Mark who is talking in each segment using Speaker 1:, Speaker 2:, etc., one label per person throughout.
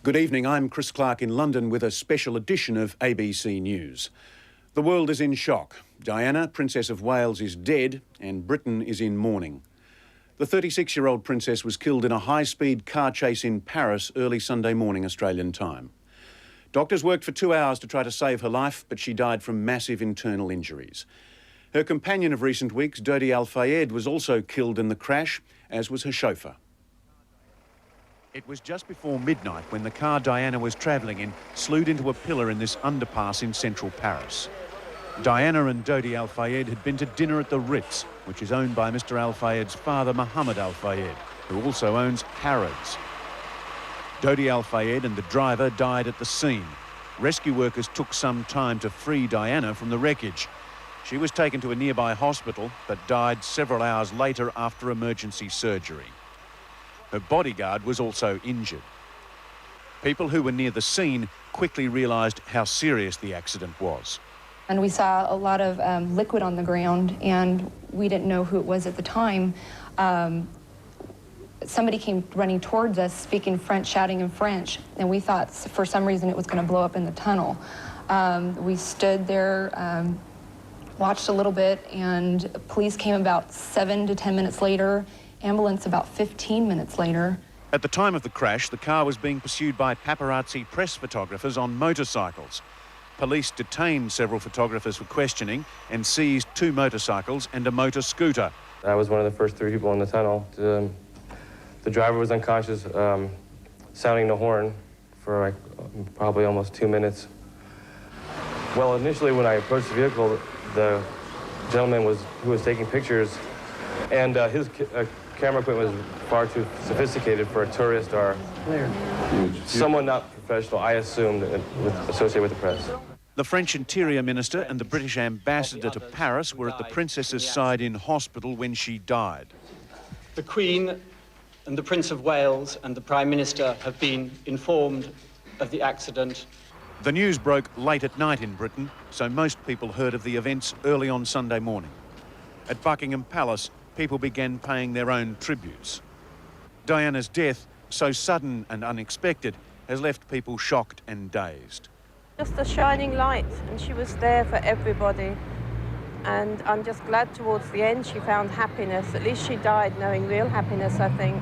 Speaker 1: Good evening, I'm Chris Clark in London with a special edition of ABC News. The world is in shock. Diana, Princess of Wales, is dead and Britain is in mourning. The 36-year-old princess was killed in a high-speed car chase in Paris early Sunday morning Australian time. Doctors worked for 2 hours to try to save her life, but she died from massive internal injuries. Her companion of recent weeks, Dodi Al-Fayed, was also killed in the crash, as was her chauffeur. It was just before midnight when the car Diana was travelling in slewed into a pillar in this underpass in central Paris. Diana and Dodi Al-Fayed had been to dinner at the Ritz, which is owned by Mr Al-Fayed's father, Mohammed Al-Fayed, who also owns Harrods. Dodi Al-Fayed and the driver died at the scene. Rescue workers took some time to free Diana from the wreckage. She was taken to a nearby hospital, but died several hours later after emergency surgery. Her bodyguard was also injured. People who were near the scene quickly realised how serious the accident was.
Speaker 2: And we saw a lot of liquid on the ground, and we didn't know who it was at the time. Somebody came running towards us, speaking French, shouting in French, and we thought for some reason it was going to blow up in the tunnel. We stood there, watched a little bit, and police came about 7 to 10 minutes later. Ambulance about 15 minutes later.
Speaker 1: At the time of the crash, the car was being pursued by paparazzi press photographers on motorcycles. Police detained several photographers for questioning and seized 2 motorcycles and a motor scooter.
Speaker 3: I was one of the first 3 people in the tunnel. The driver was unconscious, sounding the horn for like probably almost 2 minutes. Well, initially when I approached the vehicle, the gentleman who was taking pictures, and his camera equipment was far too sophisticated for a tourist or someone not professional, I assumed, associated with the press.
Speaker 1: The French Interior Minister and the British Ambassador to Paris were at the Princess's side in hospital when she died.
Speaker 4: The Queen and the Prince of Wales and the Prime Minister have been informed of the accident.
Speaker 1: The news broke late at night in Britain, so most people heard of the events early on Sunday morning. At Buckingham Palace, people began paying their own tributes. Diana's death, so sudden and unexpected, has left people shocked and dazed.
Speaker 5: Just a shining light, and she was there for everybody. And I'm just glad towards the end she found happiness. At least she died knowing real happiness, I think.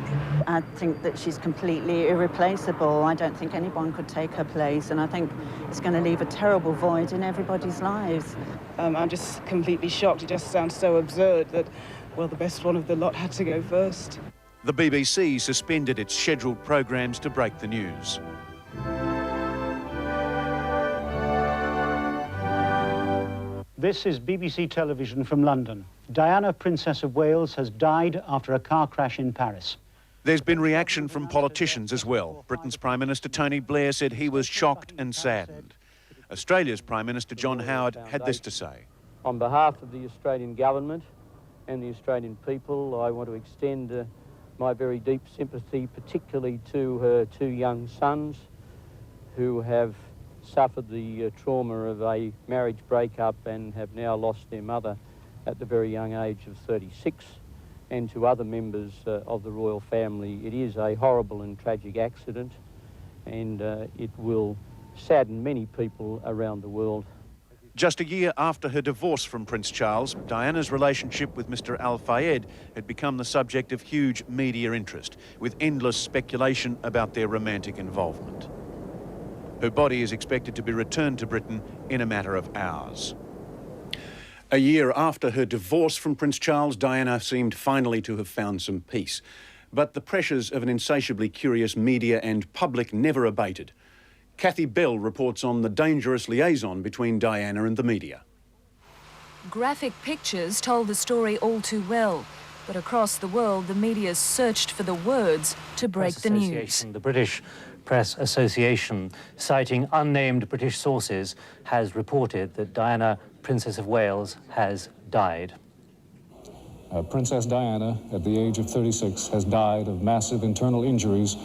Speaker 6: I think that she's completely irreplaceable. I don't think anyone could take her place, and I think it's going to leave a terrible void in everybody's lives.
Speaker 7: I'm just completely shocked. It just sounds so absurd that, well, the best one of the lot had to go first.
Speaker 1: The BBC suspended its scheduled programmes to break the news.
Speaker 8: This is BBC Television from London. Diana, Princess of Wales, has died after a car crash in Paris.
Speaker 1: There's been reaction from politicians as well. Britain's Prime Minister Tony Blair said he was shocked and saddened. Australia's Prime Minister John Howard had this to say.
Speaker 9: On behalf of the Australian government and the Australian people, I want to extend my very deep sympathy, particularly to her 2 young sons who have suffered the trauma of a marriage breakup and have now lost their mother at the very young age of 36, and to other members of the royal family. It is a horrible and tragic accident, and it will sadden many people around the world.
Speaker 1: Just a year after her divorce from Prince Charles, Diana's relationship with Mr Al-Fayed had become the subject of huge media interest, with endless speculation about their romantic involvement. Her body is expected to be returned to Britain in a matter of hours. A year after her divorce from Prince Charles, Diana seemed finally to have found some peace. But the pressures of an insatiably curious media and public never abated. Kathy Bell reports on the dangerous liaison between Diana and the media.
Speaker 10: Graphic pictures told the story all too well, but across the world the media searched for the words to break the news.
Speaker 11: The British Press Association, citing unnamed British sources, has reported that Diana, Princess of Wales, has died.
Speaker 12: Princess Diana, at the age of 36, has died of massive internal injuries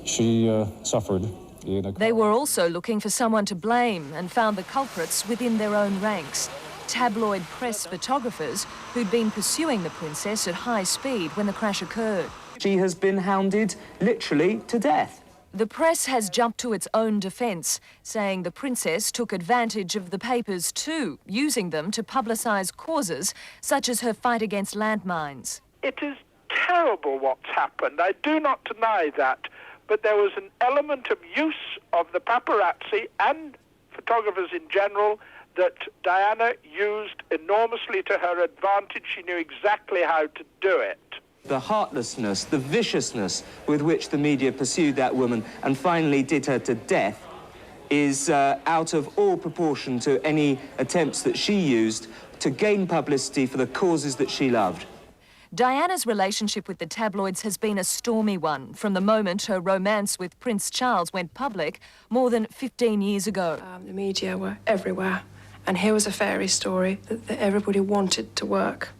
Speaker 12: she suffered in a...
Speaker 10: They were also looking for someone to blame and found the culprits within their own ranks. tabloid press photographers who'd been pursuing the princess at high speed when the crash occurred.
Speaker 13: She has been hounded literally to death.
Speaker 10: The press has jumped to its own defence, saying the princess took advantage of the papers too, using them to publicise causes such as her fight against landmines.
Speaker 14: It is terrible what's happened. I do not deny that. But there was an element of use of the paparazzi and photographers in general that Diana used enormously to her advantage. She knew exactly how to do it.
Speaker 13: The heartlessness, the viciousness with which the media pursued that woman and finally did her to death is out of all proportion to any attempts that she used to gain publicity for the causes that she loved.
Speaker 10: Diana's relationship with the tabloids has been a stormy one from the moment her romance with Prince Charles went public more than 15 years ago.
Speaker 15: The media were everywhere, and here was a fairy story that everybody wanted to work.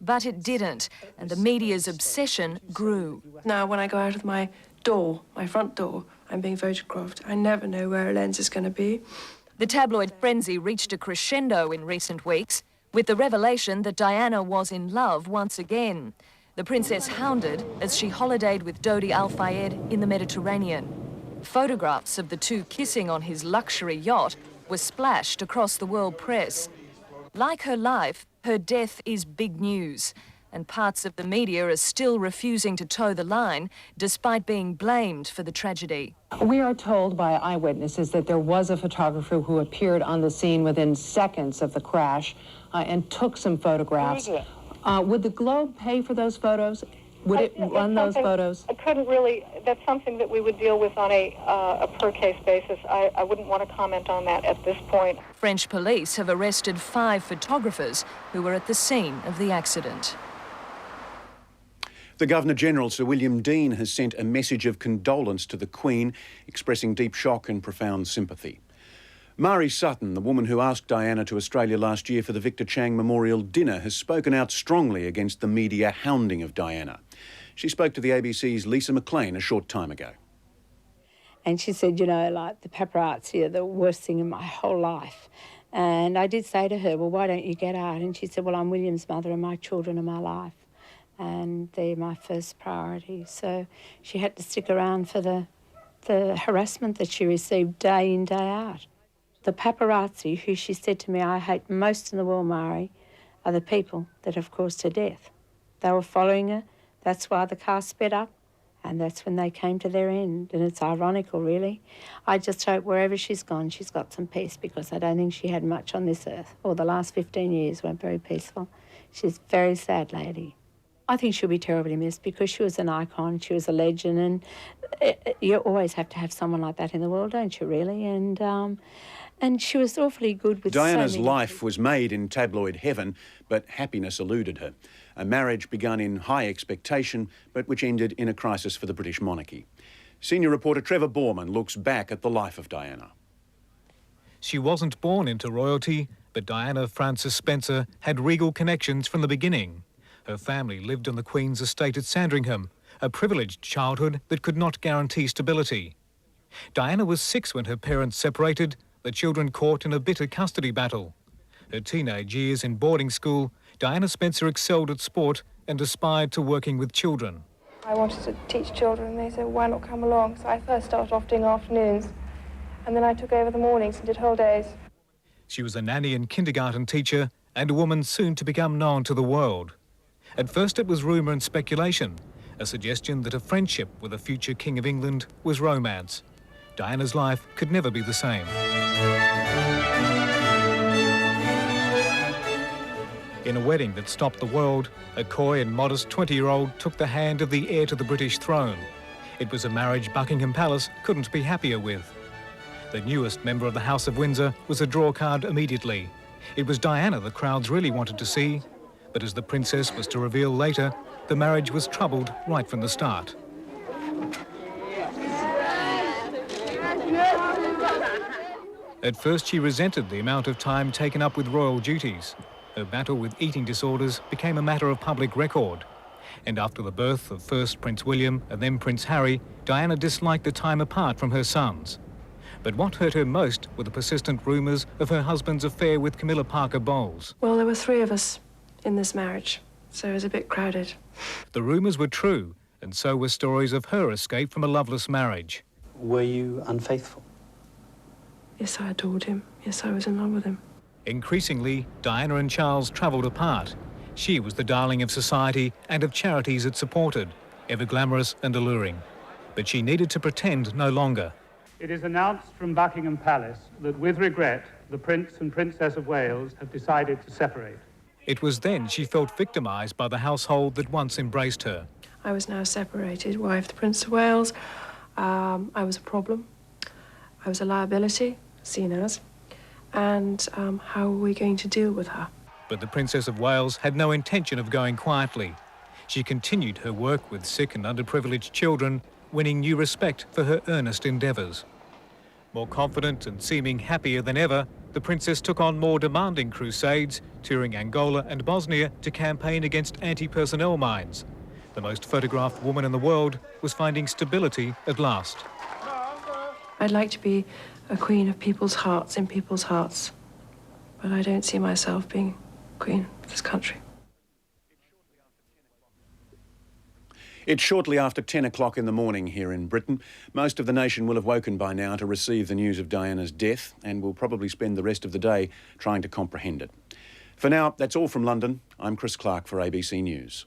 Speaker 10: But it didn't, and the media's obsession grew.
Speaker 15: Now, when I go out of my door, my front door, I'm being photographed. I never know where a lens is going to be.
Speaker 10: The tabloid frenzy reached a crescendo in recent weeks with the revelation that Diana was in love once again. The princess hounded as she holidayed with Dodi Al-Fayed in the Mediterranean. Photographs of the two kissing on his luxury yacht were splashed across the world press. Like her life, her death is big news, and parts of the media are still refusing to toe the line, despite being blamed for the tragedy.
Speaker 16: We are told by eyewitnesses that there was a photographer who appeared on the scene within seconds of the crash and took some photographs. Would the Globe pay for those photos? Would it run those photos?
Speaker 17: I couldn't really. That's something that we would deal with on a per-case basis. I wouldn't want to comment on that at this point.
Speaker 10: French police have arrested 5 photographers who were at the scene of the accident.
Speaker 1: The Governor-General, Sir William Deane, has sent a message of condolence to the Queen, expressing deep shock and profound sympathy. Mari Sutton, the woman who asked Diana to Australia last year for the Victor Chang Memorial Dinner, has spoken out strongly against the media hounding of Diana. She spoke to the ABC's Lisa McLean a short time ago.
Speaker 18: And she said, you know, like, the paparazzi are the worst thing in my whole life. And I did say to her, well, why don't you get out? And she said, well, I'm William's mother and my children are my life. And they're my first priority. So she had to stick around for the harassment that she received day in, day out. The paparazzi, who she said to me, I hate most in the world, Mari, are the people that have caused her death. They were following her. That's why the car sped up, and that's when they came to their end. And it's ironical, really. I just hope wherever she's gone, she's got some peace, because I don't think she had much on this earth. Or the last 15 years weren't very peaceful. She's a very sad lady. I think she'll be terribly missed because she was an icon, she was a legend, and you always have to have someone like that in the world, don't you, really? And she was awfully good with
Speaker 1: Diana's
Speaker 18: so many
Speaker 1: life
Speaker 18: people.
Speaker 1: was made in tabloid heaven, but happiness eluded her. A marriage begun in high expectation, but which ended in a crisis for the British monarchy. Senior reporter Trevor Borman looks back at the life of Diana.
Speaker 19: She wasn't born into royalty, but Diana Frances Spencer had regal connections from the beginning. Her family lived on the Queen's estate at Sandringham, a privileged childhood that could not guarantee stability. Diana was 6 when her parents separated, the children caught in a bitter custody battle. Her teenage years in boarding school, Diana Spencer excelled at sport and aspired to working with children.
Speaker 15: I wanted to teach children, and they said, why not come along? So I first started off doing afternoons, and then I took over the mornings and did whole days.
Speaker 19: She was a nanny and kindergarten teacher and a woman soon to become known to the world. At first it was rumour and speculation, a suggestion that a friendship with a future King of England was romance. Diana's life could never be the same. In a wedding that stopped the world, a coy and modest 20-year-old took the hand of the heir to the British throne. It was a marriage Buckingham Palace couldn't be happier with. The newest member of the House of Windsor was a drawcard immediately. It was Diana the crowds really wanted to see, but as the princess was to reveal later, the marriage was troubled right from the start. At first she resented the amount of time taken up with royal duties. Her battle with eating disorders became a matter of public record. And after the birth of first Prince William and then Prince Harry, Diana disliked the time apart from her sons. But what hurt her most were the persistent rumours of her husband's affair with Camilla Parker Bowles.
Speaker 15: Well, there were 3 of us in this marriage, so it was a bit crowded.
Speaker 19: The rumours were true, and so were stories of her escape from a loveless marriage.
Speaker 20: Were you unfaithful?
Speaker 15: Yes, I adored him. Yes, I was in love with him.
Speaker 19: Increasingly, Diana and Charles travelled apart. She was the darling of society and of charities it supported, ever glamorous and alluring. But she needed to pretend no longer.
Speaker 8: It is announced from Buckingham Palace that, with regret, the Prince and Princess of Wales have decided to separate.
Speaker 19: It was then she felt victimised by the household that once embraced her.
Speaker 15: I was now separated, wife of the Prince of Wales. I was a problem. I was a liability, seen as. And how were we going to deal with her?
Speaker 19: But the Princess of Wales had no intention of going quietly. She continued her work with sick and underprivileged children, winning new respect for her earnest endeavours. More confident and seeming happier than ever, the Princess took on more demanding crusades, touring Angola and Bosnia to campaign against anti-personnel mines. The most photographed woman in the world was finding stability at last.
Speaker 15: I'd like to be a queen of people's hearts, in people's hearts. But I don't see myself being queen of this country.
Speaker 1: It's shortly after 10 o'clock in the morning here in Britain. Most of the nation will have woken by now to receive the news of Diana's death and will probably spend the rest of the day trying to comprehend it. For now, that's all from London. I'm Chris Clark for ABC News.